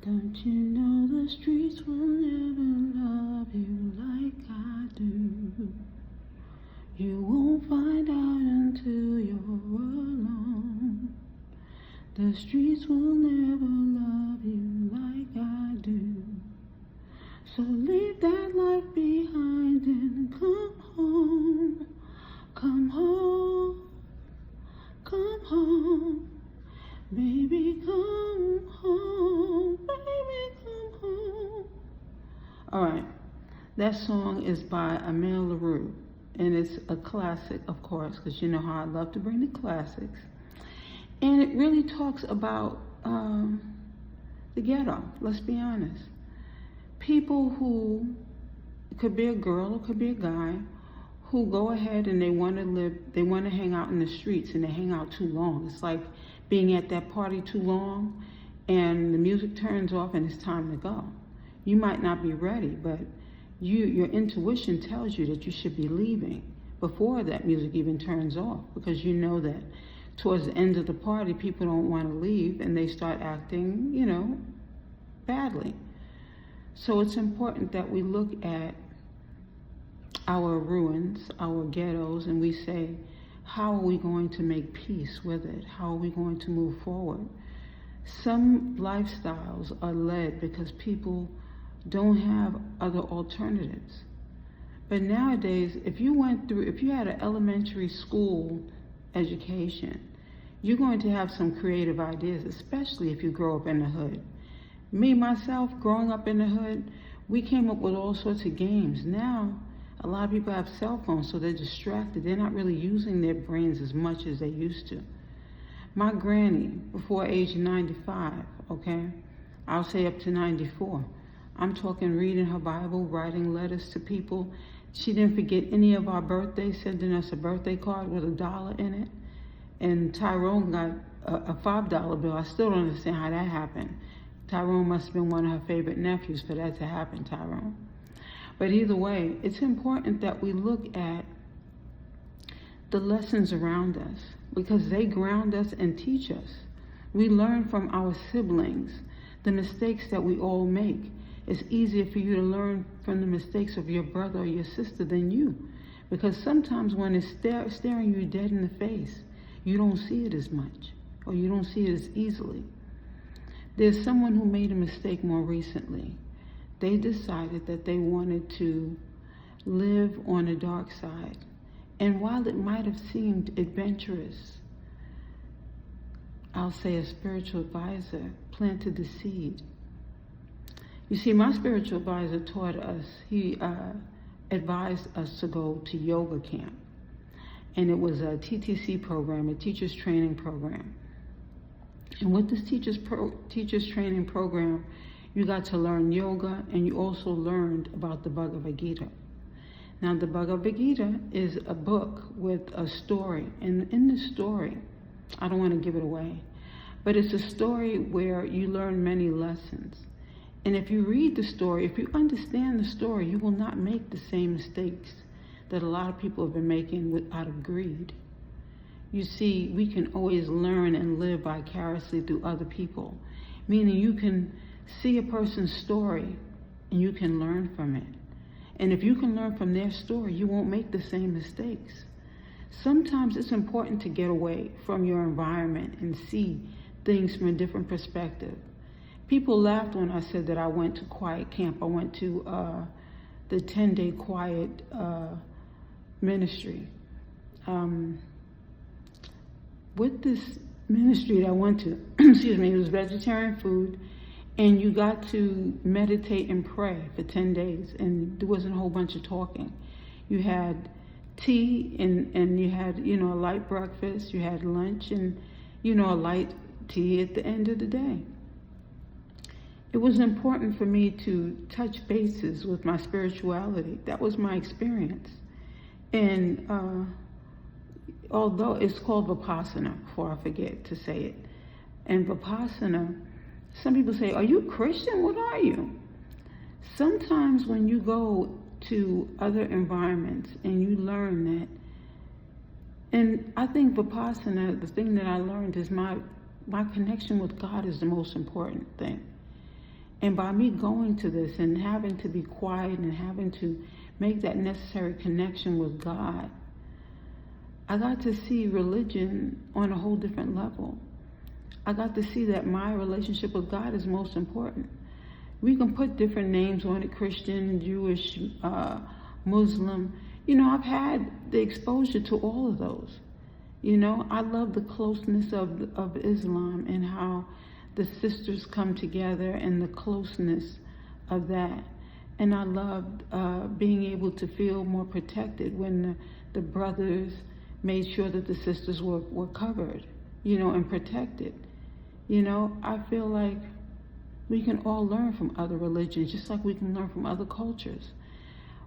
Don't you know the streets will never love you like I do? You won't find out until you're alone. The streets will never love you like I do. So leave that life behind and come home. Come home. Come home. Baby, come home. Baby, come home. All right. That song is by Amel LaRue. And it's a classic, of course, because you know how I love to bring the classics. And it really talks about the ghetto, let's be honest. People who, it could be a girl, it could be a guy, who go ahead and they want to live, they want to hang out in the streets, and they hang out too long. It's like being at that party too long and the music turns off and it's time to go. You might not be ready, but your intuition tells you that you should be leaving before that music even turns off, because you know that towards the end of the party, people don't want to leave and they start acting, badly. So it's important that we look at our ruins, our ghettos, and we say, how are we going to make peace with it? How are we going to move forward? Some lifestyles are led because people don't have other alternatives. But nowadays, if you had an elementary school education, you're going to have some creative ideas, especially if you grow up in the hood. Me, myself, growing up in the hood, we came up with all sorts of games. Now, a lot of people have cell phones, so they're distracted. They're not really using their brains as much as they used to. My granny, before age 95, okay, I'll say up to 94, I'm talking reading her Bible, writing letters to people. She didn't forget any of our birthdays, sending us a birthday card with $1 in it. And Tyrone got a $5 bill. I still don't understand how that happened. Tyrone must have been one of her favorite nephews for that to happen, Tyrone. But either way, it's important that we look at the lessons around us, because they ground us and teach us. We learn from our siblings the mistakes that we all make. It's easier for you to learn from the mistakes of your brother or your sister than you, because sometimes when it's staring you dead in the face, you don't see it as much, or you don't see it as easily. There's someone who made a mistake more recently. They decided that they wanted to live on the dark side. And while it might have seemed adventurous, I'll say a spiritual advisor planted the seed. You see, my spiritual advisor taught us, he advised us to go to yoga camp. And it was a TTC program, a teacher's training program. And with this teacher's training program, you got to learn yoga, and you also learned about the Bhagavad Gita. Now, the Bhagavad Gita is a book with a story. And in the story, I don't want to give it away, but it's a story where you learn many lessons. And if you read the story, if you understand the story, you will not make the same mistakes that a lot of people have been making out of greed. You see, we can always learn and live vicariously through other people, meaning you can see a person's story and you can learn from it. And if you can learn from their story, you won't make the same mistakes. Sometimes it's important to get away from your environment and see things from a different perspective. People laughed when I said that I went to quiet camp. I went to the 10-day quiet ministry. With this ministry that I went to, excuse me, it was vegetarian food, and you got to meditate and pray for 10 days, and there wasn't a whole bunch of talking. You had tea, and you had, a light breakfast, you had lunch, and, a light tea at the end of the day. It was important for me to touch bases with my spirituality. That was my experience. And although it's called Vipassana, before I forget to say it, and Vipassana, some people say, are you Christian? What are you? Sometimes when you go to other environments and you learn that, and I think Vipassana, the thing that I learned is my connection with God is the most important thing. And by me going to this and having to be quiet and having to make that necessary connection with God, I got to see religion on a whole different level. I got to see that my relationship with God is most important. We can put different names on it, Christian, Jewish, Muslim. You know, I've had the exposure to all of those. You know, I love the closeness of Islam and how the sisters come together and the closeness of that. And I loved being able to feel more protected when the brothers made sure that the sisters were covered, you know, and protected. You know, I feel like we can all learn from other religions, just like we can learn from other cultures.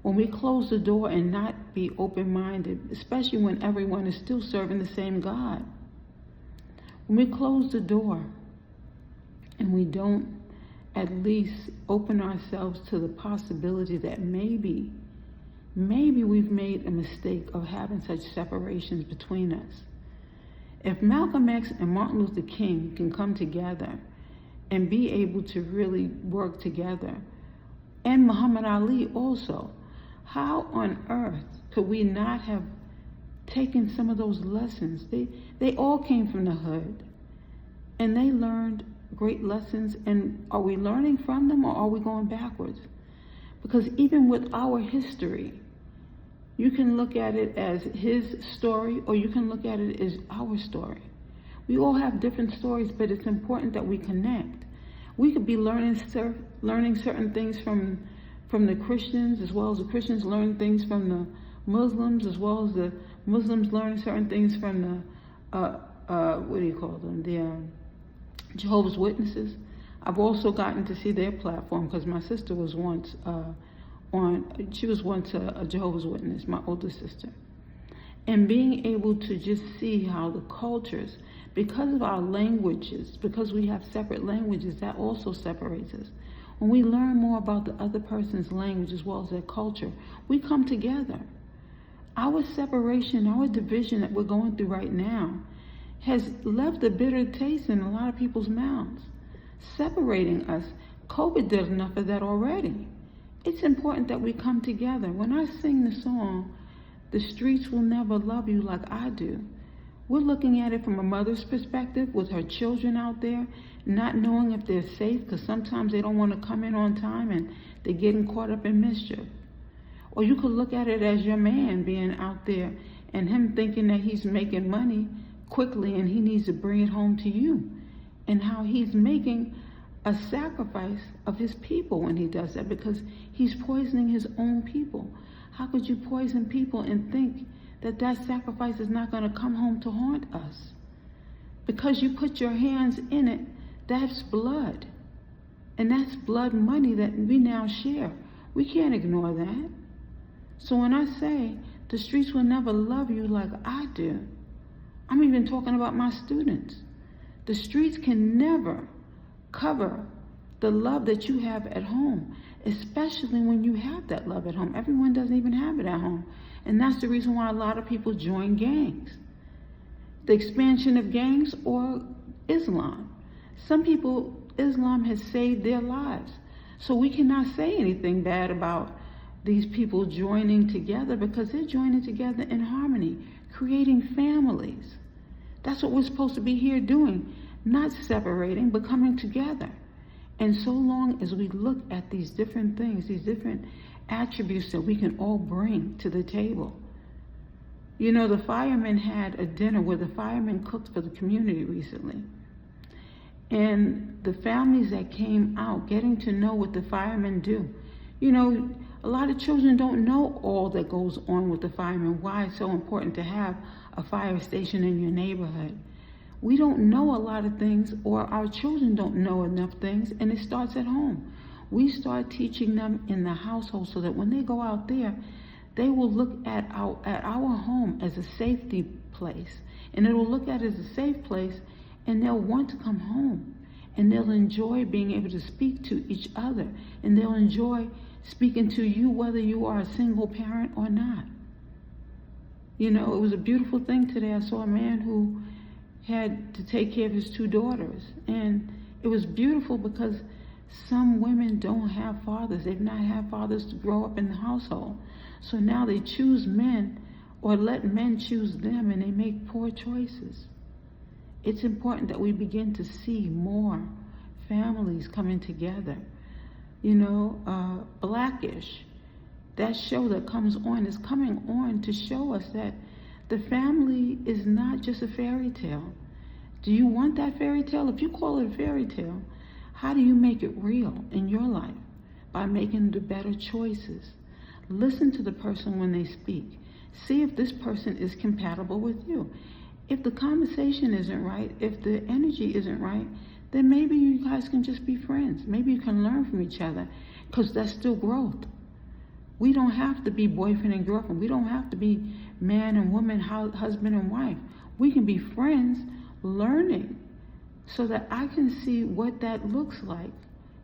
When we close the door and not be open-minded, especially when everyone is still serving the same God. When we close the door and we don't at least open ourselves to the possibility that maybe we've made a mistake of having such separations between us. If Malcolm X and Martin Luther King can come together and be able to really work together, and Muhammad Ali also, how on earth could we not have taken some of those lessons? They all came from the hood, and they learned great lessons. And are we learning from them, or are we going backwards? Because even with our history, you can look at it as his story, or you can look at it as our story. We all have different stories, but it's important that we connect. We could be learning certain things from the Christians, as well as the Christians learn things from the Muslims, as well as the Muslims learn certain things from the, what do you call them, the Jehovah's Witnesses. I've also gotten to see their platform because my sister was once she was once a Jehovah's Witness, my older sister. And being able to just see how the cultures, because of our languages, because we have separate languages, that also separates us. When we learn more about the other person's language as well as their culture, we come together. Our separation, our division that we're going through right now has left a bitter taste in a lot of people's mouths, separating us. COVID did enough of that already. It's important that we come together. When I sing the song, "The streets will never love you like I do," we're looking at it from a mother's perspective with her children out there, not knowing if they're safe because sometimes they don't want to come in on time and they're getting caught up in mischief. Or you could look at it as your man being out there and him thinking that he's making money quickly and he needs to bring it home to you, and how he's making a sacrifice of his people when he does that, because he's poisoning his own people. How could you poison people and think that that sacrifice is not going to come home to haunt us? Because you put your hands in it, that's blood. And that's blood money that we now share. We can't ignore that. So when I say the streets will never love you like I do, I'm even talking about my students. The streets can never cover the love that you have at home, especially when you have that love at home. Everyone doesn't even have it at home. And that's the reason why a lot of people join gangs. The expansion of gangs or Islam. Some people, Islam has saved their lives. So we cannot say anything bad about these people joining together, because they're joining together in harmony, creating families. That's what we're supposed to be here doing. Not separating, but coming together. And so long as we look at these different things, these different attributes that we can all bring to the table. You know, the firemen had a dinner where the firemen cooked for the community recently. And the families that came out, getting to know what the firemen do. You know, a lot of children don't know all that goes on with the firemen, why it's so important to have a fire station in your neighborhood. We don't know a lot of things, or our children don't know enough things, and it starts at home. We start teaching them in the household so that when they go out there, they will look at our home as a safety place, and it will look at it as a safe place, and they'll want to come home, and they'll enjoy being able to speak to each other, and they'll enjoy speaking to you whether you are a single parent or not. You know, it was a beautiful thing today. I saw a man who had to take care of his two daughters, and it was beautiful because Some women don't have fathers. They've not had fathers to grow up in the household. So now they choose men or let men choose them, and they make poor choices. It's important that we begin to see more families coming together. You know, Blackish, that show that comes on is coming on to show us that the family is not just a fairy tale. Do you want that fairy tale? If you call it a fairy tale, how do you make it real in your life? By making the better choices. Listen to the person when they speak. See if this person is compatible with you. If the conversation isn't right, if the energy isn't right, then maybe you guys can just be friends. Maybe you can learn from each other, because that's still growth. We don't have to be boyfriend and girlfriend. We don't have to be man and woman, husband and wife. We can be friends, learning, so that I can see what that looks like,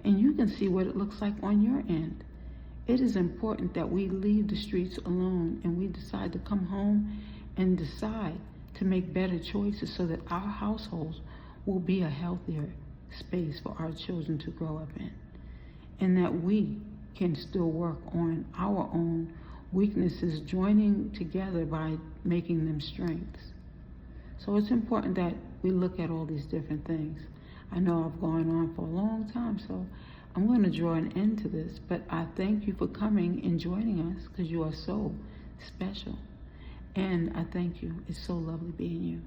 and you can see what it looks like on your end. It is important that we leave the streets alone and we decide to come home and decide to make better choices so that our households will be a healthier space for our children to grow up in, and that we can still work on our own weaknesses, joining together by making them strengths. So it's important that we look at all these different things. I know I've gone on for a long time, so I'm going to draw an end to this, but I thank you for coming and joining us, because you are so special. And I thank you. It's so lovely being you.